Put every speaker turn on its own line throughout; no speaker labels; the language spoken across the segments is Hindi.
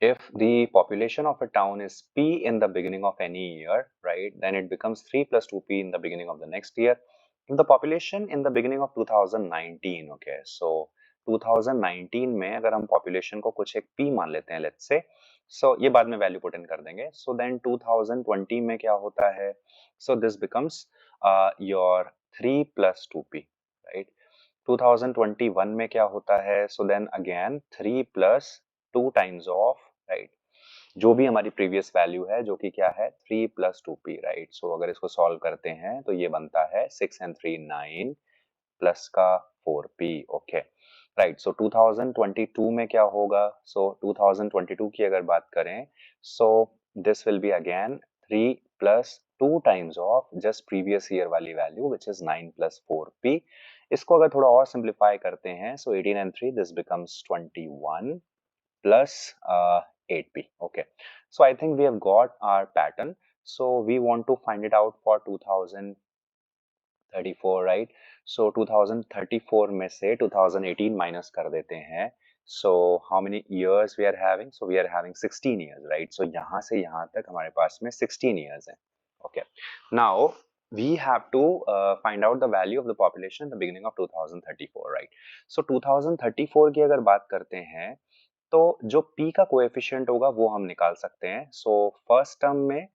if the population of a town is p in the beginning of any year, right, then it becomes 3 plus 2p in the beginning of the next year. If the population in the beginning of 2019, okay, so 2019 में अगर हम population को कुछ एक p मान लेते हैं, let's say, so ये बाद में value put in कर देंगे, so then 2020 में क्या होता है, so this becomes your 3 plus 2p, right. 2021 में क्या होता है, so then again 3 plus 2 times of, right, जो भी हमारी प्रीवियस वैल्यू है जो कि क्या है 3 plus 2p, राइट. सो अगर इसको सॉल्व करते हैं तो ये बनता है 6 and 3 9 प्लस का 4p, ओके, राइट. सो 2022 में क्या होगा, सो 2022 की अगर बात करें, so this will be again 3 plus 2 times of just previous year वाली value which is 9 plus 4p. इसको अगर थोड़ा और सिंप्लीफाई करते हैं, सो 18 and 3 this becomes 21 plus 8p. Okay, so I think we have got our pattern. So we want to find it out for 2034, right? So 2034 में से 2018 minus कर देते हैं. So how many years we are having? So we are having 16 years, right? So यहाँ से यहाँ तक हमारे पास में 16 years है. Okay, now we have to find out the value of the population in the beginning of 2034, right? So 2034 की अगर बात करते हैं तो जो p का कोएफिशिएंट होगा वो हम निकाल सकते हैं. सो फर्स्ट टर्म में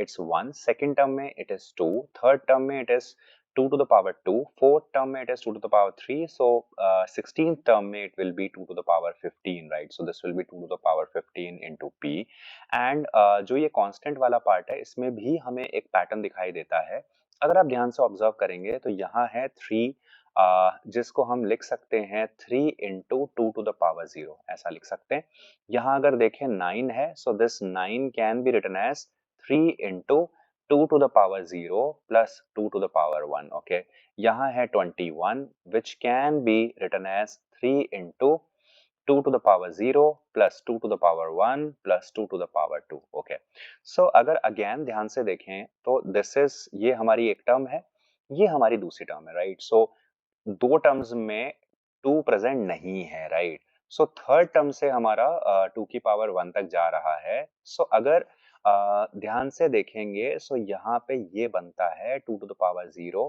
इट्स 1, सेकंड टर्म में इट इज 2, थर्ड टर्म में it is 2 to the power 2, fourth term में it is 2 to the power 3, so 16th term में it will be 2 to the power 15, right. So this will be 2 to the power 15 into p. And जो ये कांस्टेंट वाला पार्ट है इसमें भी हमें एक पैटर्न दिखाई देता है. अगर आप ध्यान से ऑब्जर्व करेंगे तो यहाँ है 3, जिसको हम लिख सकते हैं 3 into 2 to the power 0, ऐसा लिख सकते हैं. यहाँ अगर देखें 9 है, so this 9 can be written as 3 into 2 to the power 0 plus 2 to the power 1, okay. यहाँ है 21 which can be written as 3 into 2 to the power 0 plus 2 to the power 1 plus 2 to the power 2, okay. So अगर again ध्यान से देखें तो this is, ये हमारी एक टर्म है, ये हमारी दूसरी टर्म है, राइट. सो दो टर्म्स में 2 प्रेजेंट नहीं है, राइट. सो थर्ड टर्म से हमारा 2 की पावर 1 तक जा रहा है. सो अगर ध्यान से देखेंगे, सो यहाँ पे ये बनता है 2 to the power 0,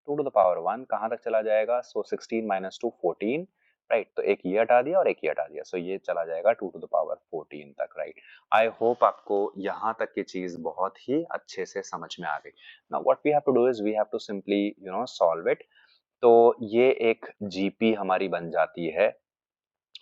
2 to the power 1 कहाँ तक चला जाएगा, सो 16 minus 2 14, राइट. तो एक ये हटा दिया और एक ये हटा दिया, सो ये चला जाएगा 2 to the power 14 तक, राइट. आई होप आपको यहाँ तक की चीज बहुत ही अच्छे से समझ में आ गई. Now what we have to do is we have to simply solve it. तो ये एक जीपी हमारी बन जाती है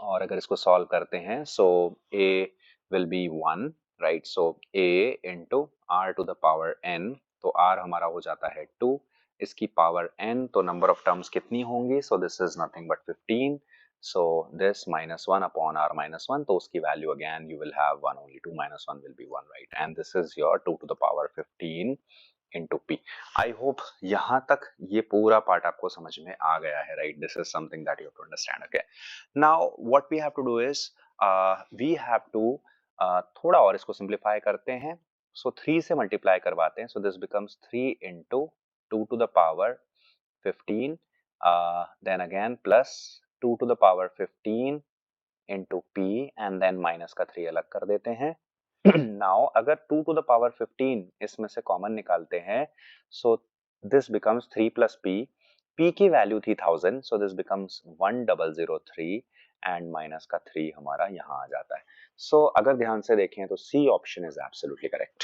और अगर इसको सॉल्व करते हैं, so a will be 1, right. So a into r to the power n, तो r हमारा हो जाता है 2, इसकी पावर n, तो नंबर ऑफ टर्म्स कितनी होंगी, so this is nothing but 15. So this minus 1 upon r minus 1, तो उसकी value again you will have 1 only, 2 minus 1 will be 1, right. And this is your 2 to the power 15 into p. I hope यहाँ तक ये पूरा पार्ट आपको समझ में आ गया है, right? This is something that you have to understand, okay? Now what we have to do is we have to थोड़ा और इसको सिंप्लीफाई करते हैं. So 3 से मल्टीप्लाई करवाते हैं, so this becomes 3 into 2 to the power 15, then again plus 2 to the power 15 into p and then minus का 3 अलग कर देते हैं. Now अगर 2 to the power 15 इसमें से कॉमन निकालते हैं, so this becomes 3 plus p. p की वैल्यू थी 1000, so this becomes 1003 and minus का 3 हमारा यहाँ आ जाता है. So अगर ध्यान से देखें तो C option is absolutely correct.